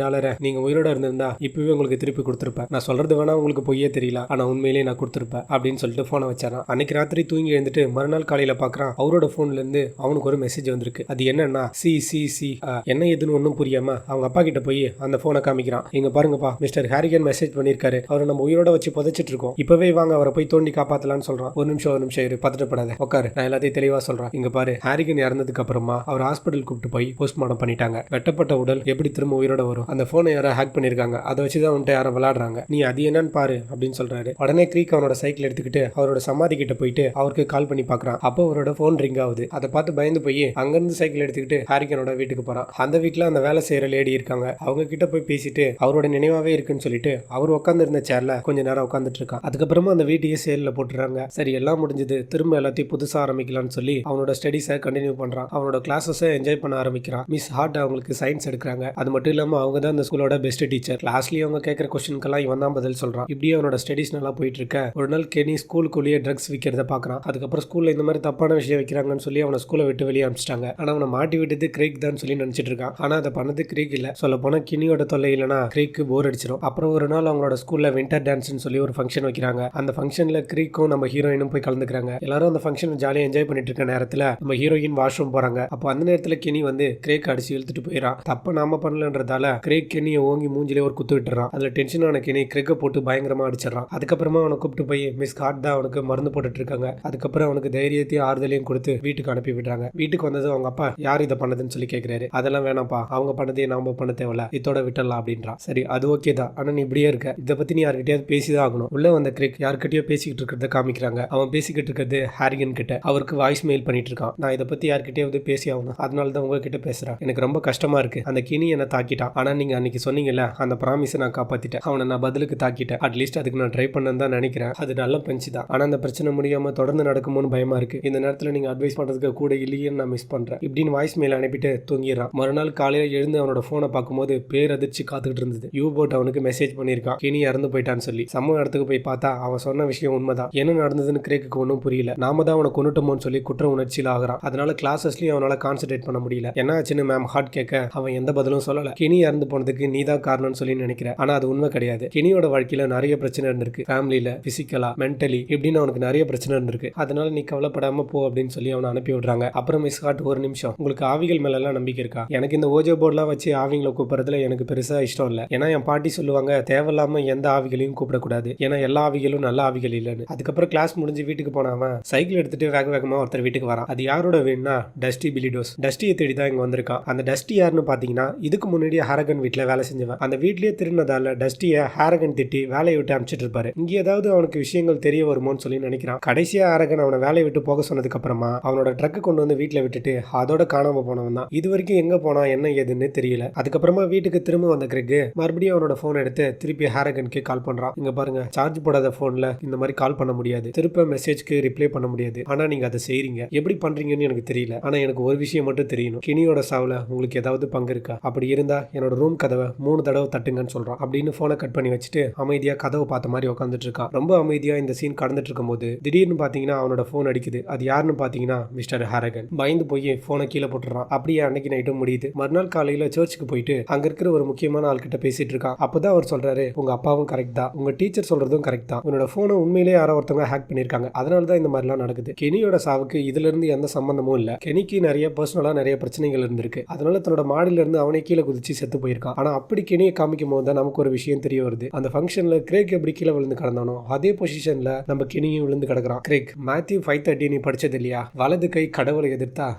நீங்க உயிரோட இருந்திருந்தா இப்பவே உங்களுக்கு திருப்பி கொடுத்துருப்பேன். நான் சொல்றது வேணா உங்களுக்கு பொய்யே தெரியல, ஆனா உண்மையிலேயே நான் கொடுத்துருப்பேன் அப்படின்னு சொல்லிட்டு போனை வச்சாரான். அன்னைக்கு ராத்திரி தூங்கி எழுந்துட்டு மறுநாள் காலையில பாக்குறான். அவரோட போன்ல இருந்து அவனுக்கு ஒரு மெசேஜ் வந்திருக்கு. அது என்னன்னா சி என்ன எதுன்னு ஒன்னும் புரியாம அவங்க அப்பா கிட்ட போய் அந்த போனை காமிக்கிறான். இங்க பாருங்கப்பா, மிஸ்டர் ஹாரிகன் மெசேஜ் பண்ணிருக்காரு, அவரை நம்ம உயிரோட வச்சு புதைச்சிட்டு இருக்கோம், இப்பவே வாங்க அவரை போய் தோண்டி காப்பாத்தலாம்னு சொல்றான். ஒரு நிமிஷம் இரு, பதட்டப்படாத, உட்காரு, நான் எல்லாத்தையும் தெளிவா சொல்றேன். இங்க பாரு, ஹாரிகன் இறந்ததுக்கு அப்புறமா அவர் ஹாஸ்பிட்டல் கூப்பிட்டு போய் போஸ்ட்மார்ட்டம் பண்ணிட்டாங்க. வெட்டப்பட்ட உடல் எப்படி திரும்ப உயிரோட வரும்? அந்த போனை யாரோ ஹேக் பண்ணிருக்காங்க, அதை வச்சுதான் அவன்கிட்ட யாரும் விளையாடுறாங்க, நீ அது என்னன்னு பாரு அப்படின்னு சொல்றாரு. உடனே கிரீக் அவனோட சைக்கிள் எடுத்துக்கிட்டு அவரோட சமாதி கிட்ட போயிட்டு அவருக்கு கால் பண்ணி பாக்குறான். அப்போ அவரோட போன் ரிங் ஆகுது. அதை பார்த்து பயந்து போய் அங்கிருந்து சைக்கிள் எடுத்துக்கிட்டு ஹாரிகனோட வீட்டுக்கு போறான். அந்த வீட்டுல அந்த வேலை செய்யற லேடி இருக்காங்க. அவங்க கிட்ட போய் பேசிட்டு அவரோட நினைவாவே இருக்குன்னு சொல்லிட்டு அவர் உட்கார்ந்து இருந்த சேர்ல கொஞ்ச நேரம் உட்காந்துட்டு இருக்கான். அதுக்கப்புறமா அந்த வீட்டையே சேல்ல போட்டுறாங்க. சரி எல்லாம் முடிஞ்சது, திரும்ப எல்லாத்தையும் புதுசா ஆரம்பிக்கலாம்னு சொல்லி அவனோட ஸ்டடிஸை கண்டினியூ பண்றான். அவனோட கிளாஸஸை என்ஜாய் பண்ண ஆரம்பிக்கிறான். மிஸ் ஹார்ட் அவங்களுக்கு சயின்ஸ் எடுக்கிறாங்க. அது மட்டும் இல்லாம அவங்க தான் அந்த ஸ்கூலோட பெஸ்ட் டீச்சர். கிளாஸ்லயே அவங்க கேட்கிற கொஸ்டின்க்கெல்லாம் இவன் தான் பதில் சொல்றான். இப்படியே அவனோட ஸ்டடிஸ் நல்லா போயிட்டு இருக்க ஒரு நாள் கெனி ஸ்கூலுக்குள்ளேயே ட்ரக்ஸ் விற்கிறத பாக்குறான். அதுக்கப்புறம் ஸ்கூல்ல இந்த மாதிரி தப்பான விஷயம் வைக்கிறாங்கன்னு சொல்லி அவனை ஸ்கூலை விட்டு வெளியே அனுப்பிச்சிட்டாங்க. ஆனா அவனை மாட்டி விட்டது கிரேக் தான் சொல்லி நினைச்சிட்டு இருக்கான். ஆனா அதை பண்ணது கிரேக் இல்ல. சொல்ல போனா கினியோட தொல்லை இல்லைன்னா கிரேக்கு போர் அடிச்சிடும். அப்புறம் ஒரு நாள் அவங்களோட ஸ்கூல்ல வின்டர் டான்ஸ்னு சொல்லி ஒரு ஃபங்க்ஷன் வைக்கிறாங்க. அந்த ஃபங்க்ஷன்ல கிரீக்கும் நம்ம ஹீரோயினும் போய் கலந்துக்கிறாங்க. எல்லாரும் அந்த ஃபங்க்ஷன் ஜாலியா என்ஜாய் பண்ணிட்டு இருக்க நேரத்துல நம்ம ஹீரோயின் வாஷ்ரூம் போறாங்க. அப்போ அந்த நேரத்துல கெனி வந்து கிரேக் அடிச்சு இழுத்துட்டு போயிடான். தப்ப நாம பண்ணலன்றதால கிரேக் கெனியை ஓங்கி மூஞ்சிலே ஒரு குத்து விட்டுறான். அதுல டென்ஷனான கெனி கிரேக்க போட்டு பயங்கரமா அடிச்சிடறான். அதுக்கப்புறமா அவனை கூப்பிட்டு போய் மிஸ் ஹார்ட் தான் அவனுக்கு மருந்து போட்டுட்டு இருக்காங்க. அதுக்கப்புறம் அவனுக்கு தைரியத்தையும் ஆறுதலையும் கொடுத்து வீட்டுக்கு அனுப்பி விடுறாங்க. வீட்டுக்கு வந்தது அவங்க அப்பா யார் இதை பண்ணதுன்னு சொல்லி கேட்கிறாரு. அதெல்லாம் வேணாம்ப்பா, அவங்க பண்ணதே நாம பண்ண தேவையில்ல, இதோட விட்டுடலாம் அப்படின்றான். சரி அது ஓகே தான், ஆனா நீ இப்படியே இருக்க, இதை பத்தி நீ யார்கிட்டயாவது பேசிதான் ஆகணும். உள்ள வந்த கிரேக் யார்கிட்டயோ பேசிக்கிட்டு இருக்கிறத காமிக்கிறாங்க. அவன் பேசிக்கிட்டு இருக்கிறது ஹாரிகன் கிட்ட. அவருக்கு வாய்ஸ் மெயில் பண்ணிட்டு இருக்கான். நான் இதை பத்தி யார்கிட்டயாவது பேசி ஆகணும், அதனால தான் உங்ககிட்ட பேசுறேன். எனக்கு ரொம்ப கஷ்டமா இருக்கு, அந்த கினி என்ன தாக்கிட்டான். ஆனா நீங்க அன்னைக்கு சொன்னீங்கல்ல, அந்த ப்ராமிஸை நான் காப்பாத்திட்டேன். அவனை நான் பதிலுக்கு தாக்கிட்டேன். அட்லீஸ்ட் அதுக்கு நான் ட்ரை பண்ணேன்னு தான் நினைக்கிறேன். அது நல்ல பஞ்சு தான். ஆனா அந்த பிரச்சனை முடியாம தொடர்ந்து நடக்குமோன்னு பயமா இருக்கு. இந்த நேரத்துல நீங்க அட்வைஸ் பண்றதுக்கு கூட இல்லையேன்னு நான் மிஸ் பண்றேன் இப்படின்னு வாய்ஸ் மெயில் அனுப்பிட்டு தூங்கிடுறான். மறுநாள் காலையில எழுந்து அவனோட போனை பார்க்கும்போது பேரதிர்ச்சி காத்துக்கிட்டு இருந்தது. யூ போட் அவனுக்கு மெசேஜ் பண்ணிருக்கான், கினி இறந்து போயிட்டான்னு சொல்லி. சம்பவ இடத்துக்கு போய் பார்த்தா அவன் சொன்ன விஷயம் உண்மைதான். என்ன நடந்ததுன்னு கிரேக்கு ஒன்றும் புரியல. நாம தான் அவனை கொண்டுட்டோமோன்னு சொல்லி குற்ற உணர்ச்சியில் ஆகிறான். அதனால கிளாஸஸ்லயும் அவனால கான்சென்ட்ரேட் பண்ண முடியல. என்ன ஆச்சுன்னு மேம் ஹார்ட் கேட்க அவன் எந்த பதிலும் சொல்லல. கினி இறந்து போனதுக்கு நீ தான் காரணம்னு சொல்லி நினைக்கிறேன். ஆனா அது உண்மை கிடையாது. கினியோட வாழ்க்கையில நிறைய பிரச்சனை இருந்திருக்கு. ஃபேமிலியில, பிசிக்கலா, மென்டலி இப்படின்னு அவனுக்கு நிறைய பிரச்சனை இருந்திருக்கு. அதனால நீ கவலைப்படாம போ அப்படின்னு சொல்லி அவனை அனுப்பி விடுறாங்க. அப்புறம் மிஸ் ஹார்ட் ஒரு நிமிஷம், உங்களுக்கு ஆவிகள் மேல எல்லாம் நம்பிக்கை இருக்கா? எனக்கு இந்த ஓஜோ போர்ட்லாம் வச்சு ஆவிங்களை கூப்பிடுறதுல எனக்கு பெருசா இஷ்டம் இல்லை. ஏன்னா என் பாட்டி சொல்லுவாங்க தேவையில்லாம எந்த ஆவிகளையும் கூப்பிடக்கூடாது, ஏன்னா எல்லா ஆவிகளும் நல்ல ஆவிகள் இல்லைன்னு. அதுக்கப்புறம் கிளாஸ் முடிஞ்சு வீட்டுக்கு போனவன் சைக்கிள் எடுத்துட்டு வேக வேகமா ஒருத்தர் வீட்டுக்கு வரான். அது யாரோட வீடுனா டஸ்டி பிலிடோஸ். டஸ்டியை தேடி தான் இங்க வந்திருக்கான். அந்த டஸ்டி யாருன்னு பாத்தீங்கன்னா இதுக்கு முன்னாடி ஹாரகன் வீட்டுல வேலை செஞ்சவன். அந்த வீட்லயே திருநதால டஸ்டிய ஹாரகன் திட்டி வேலையை விட்டு அனுப்பிச்சிட்டு இருப்பாரு. இங்க ஏதாவது அவனுக்கு விஷயங்கள் தெரிய வருமோன்னு சொல்லி நினைக்கிறான். கடைசியா ஹாரகன் அவனை வேலையை விட்டு போக சொன்னதுக்கு அப்புறமா அவனோட ட்ரக் கொண்டு வந்து வீட்டுல விட்டுட்டு அதோட காணாம போனவன் தான். இது வரைக்கும் எங்க போனா என்ன ஏதுன்னு தெரியல. அதுக்கப்புறமா வீட்டுக்கு திரும்ப வந்த கிரெக் மறுபடியும் அவனோட போன் எடுத்து திருப்பி ஹாரகனுக்கு கால் பண்றான். இங்க பாருங்க, சார்ஜ் போடாத போன்ல இந்த மாதிரி கால் பண்ண முடியாது, திருப்ப மெசேஜ்க்கு ரிப்ளை பண்ண முடியாது. ஆனா நீங்க அதை செய்றீங்க, எப்படி பண்றீங்கன்னு எனக்கு தெரியல. ஆனா எனக்கு ஒரு விஷயம் மட்டும் தெரியணும், கினியோட சாவுல உங்களுக்கு ஏதாவது பங்கு இருக்கா? அப்படி இருந்தா என்னோட ரூம் கதவை 3 தடவை தட்டுங்கன்னு சொல்றான். அப்படின்னு போனை கட் பண்ணி வச்சுட்டு அமைதியா கதவை பார்த்த மாதிரி உட்காந்துட்டு இருக்கான். ரொம்ப அமைதியா இந்த சீன் கடந்துட்டு இருக்கும் போது திடீர்னு பாத்தீங்கன்னா அவனோட போன் அடிக்குது. அது யாருன்னு பாத்தீங்கன்னா மிஸ்டர் ஹாரகன். பயந்து போய் போனை கீழே போட்டுறான். அப்படியே அன்னைக்கு நைட்டும் முடியுது. மறுநாள் காலையில சர்ச்சுக்கு போயிட்டு அங்க இருக்கிற ஒரு முக்கியமான ஆள் கிட்ட பேசிட்டு இருக்கான். அப்பதான் அவர் சொல்றாரு, உங்க அப்பாவும் கரெக்ட் தான், உங்க டீச்சர் சொல்றதும் கரெக்ட் தான், உன்னோட போனை உண்மையிலே யாரோ ஒருத்தவங்க ஹேக் பண்ணிருக்காங்க, அதனாலதான் இந்த மாதிரிலாம் நடக்குது. கெனியோட சாவுக்கு இதுல இருந்து எந்த சம்பந்தமும் இல்ல. கெனிக்கு நிறைய பர்சனலா நிறைய பிரச்சனைகள் இருந்திருக்கு. அதனால தன்னோட மாடியில இருந்து அவனே கீழே குதிச்சு செத்து போயிருக்கான். ஆனா அப்படி கெனியை காமிக்கும் போது தான் நமக்கு ஒரு விஷயம் தெரிய வருது. அந்த ஃபங்க்ஷன்ல கிரேக் எப்படி கீழே விழுந்து கிடந்தானோ அதே பொசிஷன்ல நம்ம கெனியும் விழுந்து கிடக்குறான். கிரேக், மேத்யூ 5:30 நீ படிச்சது இல்லையா? வலது கை கடவுளை எதிர்த்தா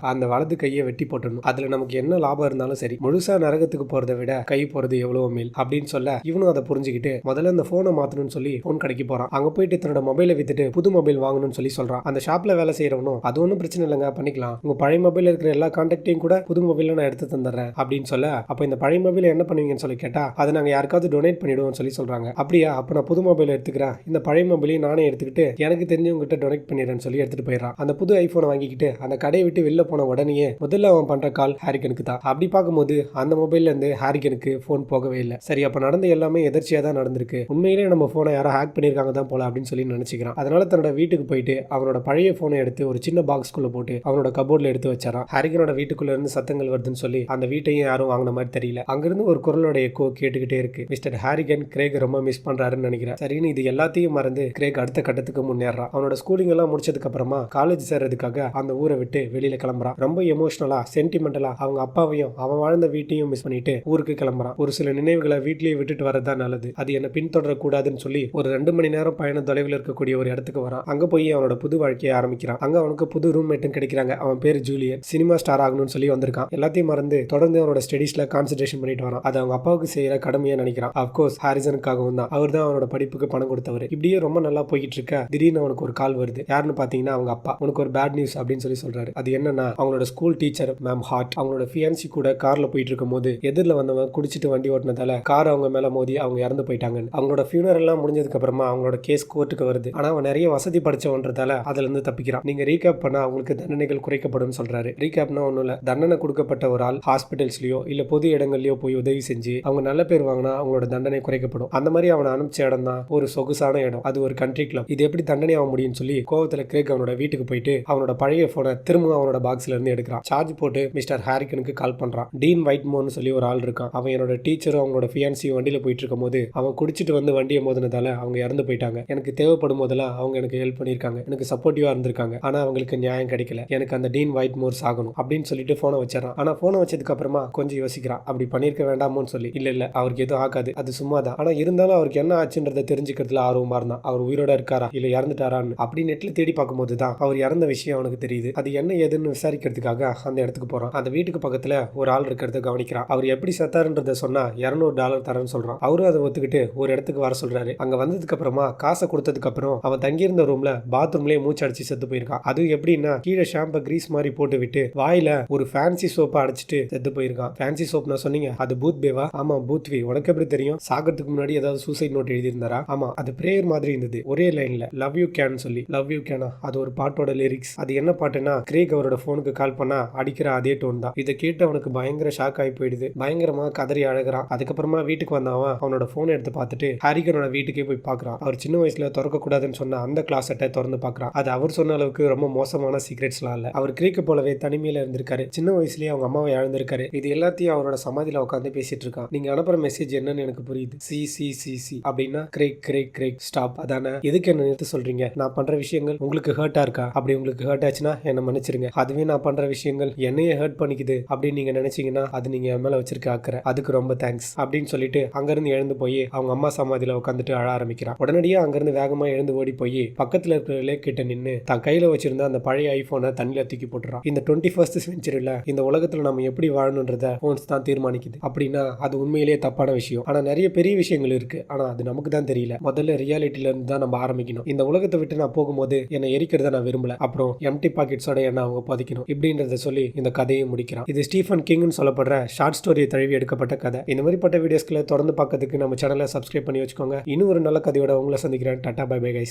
அந்த வலது கையை வெட்டி போட்டணும், அதுல நமக்கு என்ன லாபம் இருந்தாலும் சரி, முழுசா நரகத்துக்கு போறதை விட கை போறது எவ்வளவு மேல் அப்படின்னு சொல்ல இவனும் அதை புரிஞ்சுக்கிட்டு முதல்ல அந்த போனை மாத்தணும்னு சொல்லி போன் கடைக்கு போறான். அங்க போயிட்டு தன்னோட மொபைலை வித்துட்டு புது மொபைல் வாங்கணும்னு சொல்லி சொல்றான். அந்த ஷாப்ல வேலை செய்யறவனும் அது ஒன்றும் பிரச்சனை இல்லைங்க, பண்ணிக்கலாம், உங்க பழைய மொபைல் இருக்கிற எல்லா கான்டாக்டையும் கூட புது மொபைல நான் எடுத்து தந்துடுறேன் அப்படின்னு சொல்ல, அப்ப இந்த பழைய மொபைல் என்ன பண்ணுவீங்கன்னு சொல்லி கேட்டா அதை நாங்க யாருக்காவது டொனேட் பண்ணிடுவோம் சொல்லி சொல்றாங்க. அப்படியா, அப்ப நான் புது மொபைல் எடுத்துக்கிறேன், இந்த பழைய மொபைலையும் நானே எடுத்துக்கிட்டு எனக்கு தெரிஞ்சவங்க கிட்ட டொனேட் பண்ணிடுறேன்னு சொல்லி எடுத்துட்டு போயிடறான். அந்த புது ஐபோனை வாங்கிக்கிட்டு அந்த கடையை விட்டு வெளில போன உடனே முதல்ல அவன் பண்ற கால் ஹாரிகனுக்கு தான். அப்படி பார்க்கும்போது அந்த மொபைல்ல இருந்து ஹாரிகனுக்கு போன் போகவே இல்லை. சரி, அப்ப நடந்த எல்லாமே எதிர்ச்சியா தான் நடந்திருக்கு, உண்மையிலே நம்ம போனை யாரோ ஹேக் பண்ணிருக்காங்க தான் போல அப்படின்னு சொல்லி நினைச்சுக்கிறான். அதனால தன்னோட வீட்டுக்கு போயிட்டு அவனோட பழைய போனை எடுத்து ஒரு சின்ன பாக்ஸ்குள்ள போட்டு அவனோட கபோர்ட்ல எடுத்து வச்சாரான். ஹாரிகனோட வீட்டுக்குள்ள இருந்து சத்தங்கள் வருதுன்னு சொல்லி அந்த வீட்டையும் யாரும் வாங்கின மாதிரி தெரியல. அங்கிருந்து ஒரு குரலோட எக்கோ கேட்டுக்கிட்டே இருக்கு. மிஸ்டர் ஹாரிகன் கிரேக் ரொம்ப மிஸ் பண்றாருன்னு நினைக்கிறேன். சரின்னு இது எல்லாத்தையும் மறந்து கிரேக் அடுத்த கட்டத்துக்கு முன்னேறான். அவனோட ஸ்கூலிங் எல்லாம் முடிச்சதுக்கு அப்புறமா காலேஜ் சேர்றதுக்காக அந்த ஊரை விட்டு வெளியில கிளம்புறான். ரொம்ப எமோஷனலா சென்டிமெண்டலா அவங்க அப்பாவையும் அவன் வாழ்ந்த வீட்டையும் மிஸ் பண்ணிட்டு ஊருக்கு கிளம்புறான். ஒரு சில நினைவுகளை வீட்லயே விட்டுட்டு வரதான் நல்லது, அது என்ன பின்தொடர கூடாதுன்னு சொல்லி ஒரு 2 மணி நேரம் பயண தொலைவில் இருக்கக்கூடிய ஒரு இடத்துக்கு வரான். அங்க போய் அவனோட புது வாழ்க்கையை ஆரம்பிக்கிறான். அங்க அவனுக்கு புது ரூம்மேட்டும் கிடைக்கிறாங்க. அவன் பேர் ஜூலியன். சினிமா ஸ்டார் ஆகணும்னு சொல்லி வந்திருக்கான். எல்லாத்தையும் மறந்து தொடர்ந்து அவனோட ஸ்டடீஸ்ல கான்சென்ட்ரேஷன் பண்ணிட்டு வரான். அது அவங்க அப்பாவுக்கு செய்யற கடமையா நினைக்கிறான். அப்கோர்ஸ் ஹாரிசனுக்காகவும் தான். அவர் தான் அவனோட படிப்புக்கு பணம் கொடுத்தவர். இப்படியே ரொம்ப நல்லா போயிட்டு இருக்க திடீர்னு அவனுக்கு ஒரு கால் வருது. யாருன்னு பாத்தீங்கன்னா அவங்க அப்பா. உனக்கு ஒரு பேட் நியூஸ் அப்படின்னு சொல்லி சொல்றாரு. அது என்னன்னா, அவங்களோட ஸ்கூல் டீச்சர் மேம் ஹார்ட் அவங்களோட ஃபியான்சி கூட கார்ல போயிட்டு இருக்கும் போது எதிரில் வந்தவன் குடிச்சிட்டு வண்டி ஓட்டினதால கார் அவங்க மேல மோதி அவங்க இறந்து போயிட்டாங்க. அவங்களோட ஃபியூனரல் எல்லாம் முடிஞ்சதுக்கு அப்புறமா அவங்களோட கேஸ் கோர்ட்டுக்கு வருது. ஆனா அவன் நிறைய வசதி படிச்சவன்றதால அதுல இருந்து தப்பிக்கிறான். நீங்க ரீகேப் பண்ணா அவங்களுக்கு தண்டனைகள் குறைக்கப்படும் சொல்றாரு. ரீகேப்னா ஒண்ணும் இல்ல, தண்டனை கொடுக்கப்பட்ட ஒரு ஆள் ஹாஸ்பிட்டல்ஸ்லயோ இல்ல பொது இடங்கள்லயோ போய் உதவி செஞ்சு அவங்க நல்ல பேர் வாங்கினா அவங்களோட தண்டனை குறைக்கப்படும். அந்த மாதிரி அவனை அனுப்பிச்ச இடம் தான் ஒரு சொகுசான இடம், அது ஒரு கண்ட்ரி கிளப். இது எப்படி தண்டனை ஆக முடியும்னு சொல்லி கோவத்துல கிரேக் அவனோட வீட்டுக்கு போயிட்டு அவனோட பழைய போனை திரும்ப அவனோட பாக்ஸ்ல இருந்து எடுக்கிறான். சார்ஜ் போட்டு மிஸ்டர் ஹாரிகனுக்கு கால் பண்றான். டீன் வைட்மோர்னு சொல்லி ஒரு ஆள் இருக்கான். அவன் என்னோட டீச்சரும் அவங்களோட ஃபியான்சியும் வண்டியில போயிட்டு இருக்கும் போது அவன் குடிச்சிட்டு வந்து வண்டியை மோதினதால அவங்க இறந்து போயிட்டாங்க. எனக்கு தேவைப்படும் போதெல்லாம் அவங்க எனக்கு ஹெல்ப் பண்ணிருக்காங்க, எனக்கு சப்போர்ட்டிவா இருந்திருக்காங்க. ஆனா அவங்களுக்கு நியாயம் கிடைக்கல, எனக்கு அந்த டீன் வைட்மோர் சாகணும் அப்படின்னு சொல்லிட்டு போனை வச்சிடறான். ஆனா போனை வச்சதுக்கு அப்புறமா கொஞ்சம் யோசிக்கிறான், அப்படி பண்ணிருக்க வேண்டாமோன்னு சொல்லி. இல்ல அவருக்கு எதுவும் ஆகாது, அது சும்மா தான். ஆனா இருந்தாலும் அவருக்கு என்ன ஆச்சுன்றதை தெரிஞ்சுக்கிறதுல ஆர்வமா இருந்தான். அவர் உயிரோட இருக்காரா இல்ல இறந்துட்டாரான்னு அப்படி நெட்ல தேடி பார்க்கும்போது தான் அவர் இறந்த விஷயம் அவனுக்கு தெரியுது. அது என்ன ஏதுன்னு விசாரிக்கிறதுக்காக அந்த இடத்துக்கு போறான். அந்த வீட்டுக்கு பக்கத்துல ஒரு ஆள் இருக்கிறத கவனிக்கிறான். அவர் எப்படி செத்தாருன்றத சொன்னா $200 தரேன்னு சொல்றான். அவரும் அதை ஒத்துக்கிட்டு ஒரு இடத்துக்கு வர சொல்றாரு. அங்க வந்ததுக்கு அப்புறமா காசை கொடுத்ததுக்கு அப்புறம் அவன் தங்கியிருந்த ரூம்ல பாத்ரூம்லயே மூச்சு அடிச்சு செத்து போயிருக்கான். அது எப்படின்னா, கீழே ஷாம்பை கிரீஸ் மாதிரி போட்டு விட்டு வாயில ஒரு ஃபேன்சி சோப்பை அடிச்சுட்டு செத்து போயிருக்கான். ஃபேன்சி சோப் நான் சொன்னீங்க, அது பூத் பேவா? ஆமா பூத்வி. உனக்கு எப்படி தெரியும்? சாகிறதுக்கு முன்னாடி ஏதாவது சூசைட் நோட் எழுதியிருந்தாரா? ஆமா, அது பிரேயர் மாதிரி இருந்தது. ஒரே லைன்ல லவ் யூ கேன் சொல்லி. லவ் யூ கேனா அது ஒரு பாட்டோட லிரிக்ஸ். அது என்ன பாட்டுன்னா, கிரேக் அவரோட போனுக்கு கால் பண்ணா அடிக்கிற அதே டோன் தான். இதை கேட்டு அவனுக்கு பயங்கர ஷாக் ஆகி போயிடுது. பயங்கரமா கதறி அழகிறான். அதுக்கப்புறமா வீட்டுக்கு வந்தவன் அவனோட போனை எடுத்து பார்த்துட்டு ஹாரிகனோட வீட்டுக்கே போய் பார்க்கறான். அவர் சின்ன வயசுல திறக்க கூடாதுன்னு சொன்ன அந்த கிளாஸட்டை திறந்து பார்க்கறான். அது அவர் சொன்ன அளவுக்கு ரொம்ப மோசமான சீக்ரெட்ஸ்லாம் இல்ல. அவர் கிரேக்க போலவே தனிமையில இருந்திருக்காரு. சின்ன வயசுலயே அவங்க அம்மாவை இழந்திருக்காரு. இது எல்லாத்தையும் அவரோட சமாதியில உட்காந்து பேசிட்டு இருக்கான். நீங்க அனுப்புற மெசேஜ் என்னன்னு எனக்கு புரியுது. சி சி சி சி அப்படின்னா கிரேக் கிரேக் கிரேக் ஸ்டாப். அதானே? எதுக்கு என்ன நிறுத்த சொல்றீங்க? நான் பண்ற விஷயங்கள் உங்களுக்கு ஹர்ட்டா இருக்கா? அப்படி உங்களுக்கு ஹர்ட் ஆச்சுன்னா என்ன மன்னிச்சிருங்க. அதுவே நான் பண்ற விஷயங்கள் என்னையே ஹர்ட் பண்ணிக்குது அப்படின்னு நீங்க நினைச்சீங்கன்னா அது நீங்க என் மேல வச்சிருக்க அக்கறை, அதுக்கு ரொம்ப தேங்க்ஸ் அப்படின்னு சொல்லிட்டு அங்கிருந்து எழுந்து போய் அவங்க அம்மா சமாதியில உட்காந்துட்டு அழ ஆரம்பிக்கிறான். உடனடியே அங்கிருந்து வேகமா எழுந்து ஓடி போய் பக்கத்துல இருக்கிற லேக் கிட்ட நின்று தன் கையில வச்சிருந்த அந்த பழைய ஐபோனை தண்ணியில தூக்கி போட்டுறான். இந்த 21st செஞ்சுரி இல்ல, இந்த உலகத்துல நம்ம எப்படி வாழணுன்றத போன்ஸ் தான் தீர்மானிக்குது அப்படின்னா அது உண்மையிலேயே தப்பான விஷயம். ஆனா நிறைய பெரிய விஷயங்கள் இருக்கு, ஆனா அது நமக்கு தான் தெரியல. முதல்ல ரியாலிட்டில இருந்து தான் நம்ம ஆரம்பிக்கணும். இந்த உலகத்தை விட்டு நான் போகும்போது என்னை எரிக்கிறத நான் விரும்பல, அப்புறம் எம்டி பாக்கெட்ஸோட என்ன அவங்க பதிக்கணும் இப்படின்றத சொல்லி இந்த கதையை முடிக்கிறான். இது ஸ்டீஃபன் கிங்னு சொல்லப்படுற ஷார்ட் ஸ்டோரியை தழுவி எடுக்கப்பட்ட கதை. இந்த மாதிரிப்பட்ட வீடியோஸ்களை தொடர்ந்து பார்க்கறதுக்கு நம்ம சேனலை சப்ஸ்கிரைப் பண்ணி வச்சுக்கோங்க. இன்னும் ஒரு நல்ல கதையோட உங்களை சந்திக்கிறேன். Tata bye bye guys.